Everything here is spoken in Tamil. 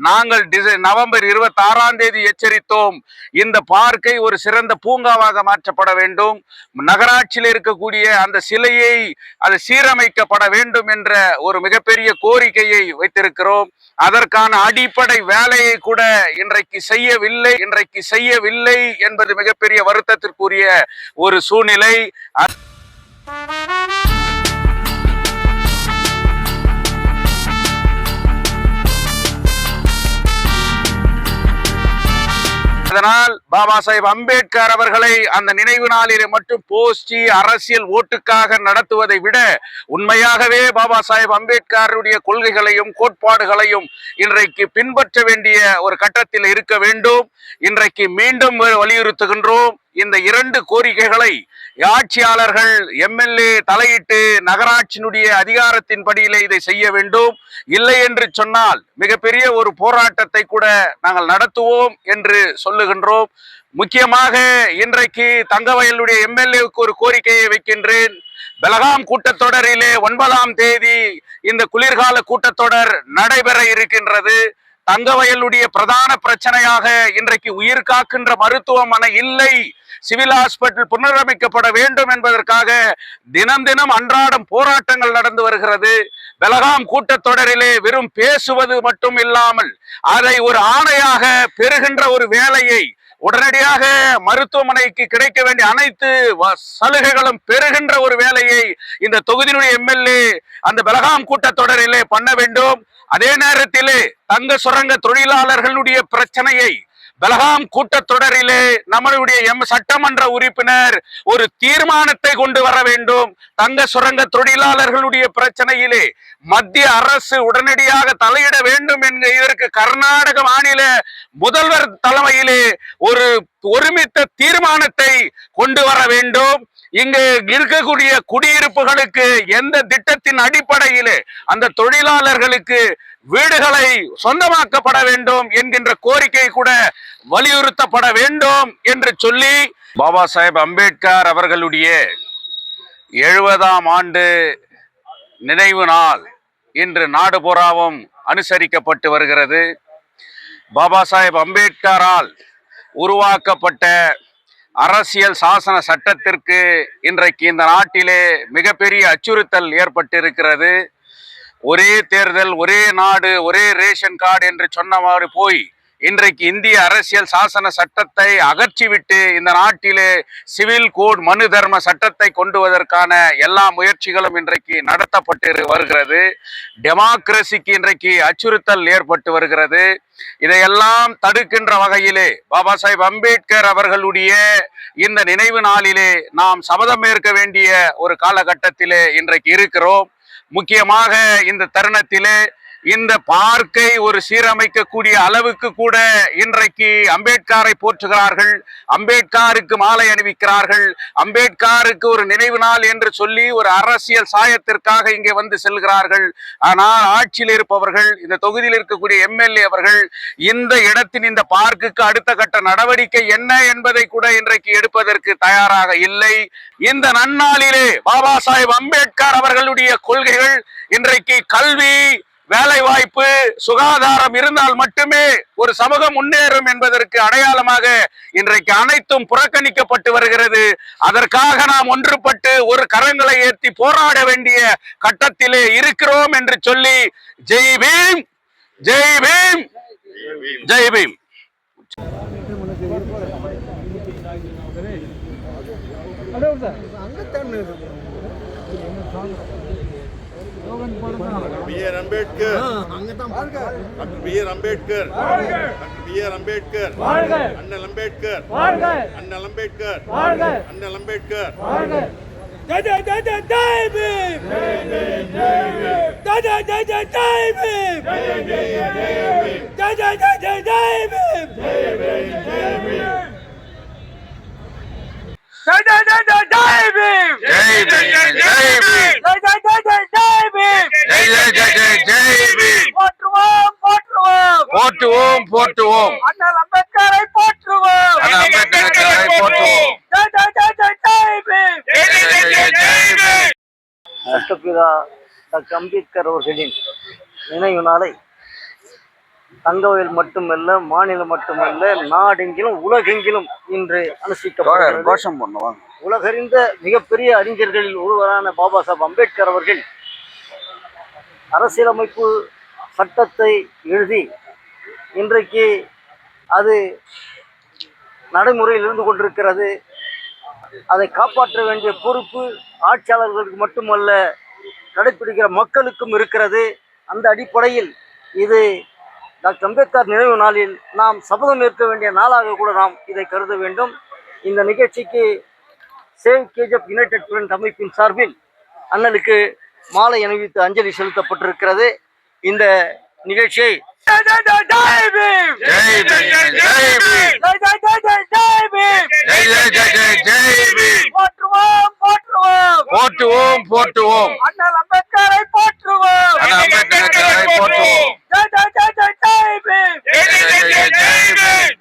நாங்கள் நவம்பர் 26ஆம் தேதி எச்சரித்தோம். இந்த பார்க்கை ஒரு சிறந்த பூங்காவாக மாற்றப்பட வேண்டும், நகராட்சியில் இருக்கக்கூடிய அந்த சிலையை அது சீரமைக்கப்பட வேண்டும் என்ற ஒரு மிகப்பெரிய கோரிக்கையை வைத்திருக்கிறோம். அதற்கான அடிப்படை வேலையை கூட இன்றைக்கு செய்யவில்லை என்பது மிகப்பெரிய வருத்தத்திற்குரிய ஒரு சூழ்நிலை. அதனால் பாபா சாஹேப் அம்பேத்கர் அவர்களை அந்த நினைவு நாளிலே மட்டும் போஸ்டி அரசியல் ஓட்டுக்காக நடத்துவதை விட உண்மையாகவே பாபா சாஹேப் அம்பேத்கருடைய கொள்கைகளையும் கோட்பாடுகளையும் இன்றைக்கு பின்பற்ற வேண்டிய ஒரு கட்டத்தில் இருக்க வேண்டும். இன்றைக்கு மீண்டும் வலியுறுத்துகின்றோம். இந்த 2 கோரிக்கைகளை ஆட்சியாளர்கள் எம்எல்ஏ தலையிட்டு நகராட்சியினுடைய அதிகாரத்தின் படியிலே இதை செய்ய வேண்டும். இல்லை என்று சொன்னால் மிகப்பெரிய ஒரு போராட்டத்தை கூட நாங்கள் நடத்துவோம் என்று சொல்லுகின்றோம். முக்கியமாக இன்றைக்கு தங்கவயலுடைய எம்எல்ஏவுக்கு ஒரு கோரிக்கையை வைக்கின்றேன். பெலகாம் கூட்டத்தொடரிலே 9ஆம் தேதி இந்த குளிர்கால கூட்டத்தொடர் நடைபெற இருக்கின்றது. தங்கவயலுடைய பிரதான பிரச்சனையாக இன்றைக்கு உயிர் காக்கின்ற மருத்துவமனை இல்லை, சிவில் ஹாஸ்பிட்டல் புனரமைக்கப்பட வேண்டும் என்பதற்காக தினம் தினம் அன்றாடம் போராட்டங்கள் நடந்து வருகிறது. பெலகாம் கூட்டத்தொடரிலே வெறும் பேசுவது மட்டும் இல்லாமல் அதை ஒரு ஆணையாக பெறுகின்ற ஒரு வேலையை, உடனடியாக மருத்துவமனைக்கு கிடைக்க வேண்டிய அனைத்து சலுகைகளும் பெறுகின்ற ஒரு வேலையை இந்த தொகுதியினுடைய எம்எல்ஏ அந்த பெலகாம் கூட்டத்தொடரிலே பண்ண வேண்டும். அதே நேரத்திலே தங்க சுரங்க தொழிலாளர்களுடைய பிரச்சனையை பெலகாம் கூட்டத்தொடரிலே நம்மளுடைய சட்டமன்ற உறுப்பினர் ஒரு தீர்மானத்தை கொண்டு வர வேண்டும். தங்க சுரங்க தொழிலாளர்களுடைய பிரச்சனையிலே மத்திய அரசு உடனடியாக தலையிட வேண்டும் என்கிற இதற்கு கர்நாடக மாநில முதல்வர் தலைமையிலே ஒரு ஒருமித்த தீர்மானத்தை கொண்டு வர வேண்டும். இங்கு இருக்கக்கூடிய குடியிருப்புகளுக்கு எந்த திட்டத்தின் அடிப்படையிலே அந்த தொழிலாளர்களுக்கு வீடுகளை சொந்தமாக்கப்பட வேண்டும் என்கின்ற கோரிக்கை கூட வலியுறுத்தப்பட வேண்டும் என்று சொல்லி பாபா சாஹேப் அம்பேத்கர் அவர்களுடைய 70ஆம் ஆண்டு நினைவு நாள் இன்று நாடு பூராவும் அனுசரிக்கப்பட்டு வருகிறது. பாபா சாஹேப் அம்பேத்கரால் உருவாக்கப்பட்ட அரசியல் சாசன சட்டத்திற்கு இன்றைக்கு இந்த நாட்டிலே மிகப்பெரிய அச்சுறுத்தல் ஏற்பட்டிருக்கிறது. ஒரே தேர்தல், ஒரே நாடு, ஒரே ரேஷன் கார்டு என்று சொன்னவாறு போய் இன்றைக்கு இந்திய அரசியல் சாசன சட்டத்தை அகற்றிவிட்டு இந்த நாட்டிலே சிவில் கோட் மனு தர்ம சட்டத்தை கொண்டுவதற்கான எல்லா முயற்சிகளும் இன்றைக்கு நடத்தப்பட்டு வருகிறது. டெமோக்ரஸிக்கு இன்றைக்கு அச்சுறுத்தல் ஏற்பட்டு வருகிறது. இதையெல்லாம் தடுக்கின்ற வகையிலே பாபா சாஹேப் அம்பேத்கர் அவர்களுடைய இந்த நினைவு நாளிலே நாம் சபதம் ஏற்க வேண்டிய ஒரு காலகட்டத்திலே இன்றைக்கு இருக்கிறோம். முக்கியமாக இந்த தருணத்திலே இந்த பார்க்கை ஒரு சீரமைக்கக்கூடிய அளவுக்கு கூட இன்றைக்கு அம்பேத்கரை போற்றுகிறார்கள், அம்பேத்கருக்கு மாலை அணிவிக்கிறார்கள், அம்பேத்கருக்கு ஒரு நினைவு நாள் என்று சொல்லி ஒரு அரசியல் சாயத்திற்காக இங்கே வந்து செல்கிறார்கள். ஆனால் ஆட்சியில் இருப்பவர்கள், இந்த தொகுதியில் இருக்கக்கூடிய எம்எல்ஏ அவர்கள் இந்த இடத்தின் இந்த பார்க்குக்கு அடுத்த கட்ட நடவடிக்கை என்ன என்பதை கூட இன்றைக்கு எடுப்பதற்கு தயாராக இல்லை. இந்த நன்னாளிலே பாபா சாஹேப் அம்பேத்கர் அவர்களுடைய கொள்கைகள் இன்றைக்கு கல்வி, வேலை வாய்ப்பு, சுகாதாரம் இருந்தால் மட்டுமே ஒரு சமூகம் முன்னேறும் என்பதற்கு அடையாளமாக இன்றைக்கு அனைத்தும் புறக்கணிக்கப்பட்டு வருகிறது. அதற்காக நாம் ஒன்றுபட்டு ஒரு கரங்களை ஏற்றி போராட வேண்டிய கட்டத்திலே இருக்கிறோம் என்று சொல்லி Jai Bhim, Jai Bhim, Jai Bhim. B.R. Ambedkar, Dr. B.R. Ambedkar, Dr. B.R. Ambedkar, Annal Ambedkar, Annal Ambedkar, Annal Ambedkar. Jai Jai Jai Jai Jai Bhim! Jai Jai Jai Jai Jai Bhim! Jai Jai Jai Jai Jai Bhim! Jai Jai Jai Jai Jai Bhim! Jai Jai Jai Bhim! Jai Jai Jai Jai Jai Bhim! Jai Jai Jai Jai Bhim! போற்றுவோம் போற்றுவோம் போற்றுவோம் போற்றுவோம், அண்ணல் அம்பேத்கரை போற்றுவோம், அம்பேத்கரை போற்றுவோம். ஜெய் ஜெய் ஜெய் ஜெய் ஜெய் பீம், ஜெய் ஜெய் பீம். சட்டப்பிதா டாக்டர் அம்பேத்கர் அவர்களின் நினைவு நாளை தங்கவேல் மட்டுமல்ல, மாநிலம் மட்டுமல்ல, நாடெங்கிலும் உலகெங்கிலும் இன்று அனுஷ்டிக்கப்படுகிறது. கோஷம் பண்ணுவாங்க. உலகறிந்த மிகப்பெரிய அறிஞர்களில் ஒருவரான பாபா சாஹேப் அம்பேத்கர் அவர்கள் அரசியலமைப்பு சட்டத்தை எழுதி இன்றைக்கு அது நடைமுறையில் இருந்து கொண்டிருக்கிறது. அதை காப்பாற்ற வேண்டிய பொறுப்பு ஆட்சியாளர்களுக்கு மட்டுமல்ல, கடைப்பிடிக்கிற மக்களுக்கும் இருக்கிறது. அந்த அடிப்படையில் இது டாக்டர் அம்பேத்கர் நினைவு நாளில் நாம் சபதம் ஏற்க வேண்டிய நாளாக கூட நாம் இதை கருத வேண்டும். இந்த நிகழ்ச்சிக்கு சேவ் கேஜப் யுனைடெட் ஃப்ரண்ட் அமைப்பின் சார்பில் அண்ணலுக்கு மாலை அணிவித்து அஞ்சலி செலுத்தப்பட்டிருக்கிறது. இந்த நிகழ்ச்சியை போற்றுவோம் போற்றுவோம். அண்ணல் அம்பேத்கரை போற்றுவோம். அம்பேத்கரை போற்றுவோம். ஜெய் ஜெய் ஜெய் ஜெய் ஜெய் பீம்.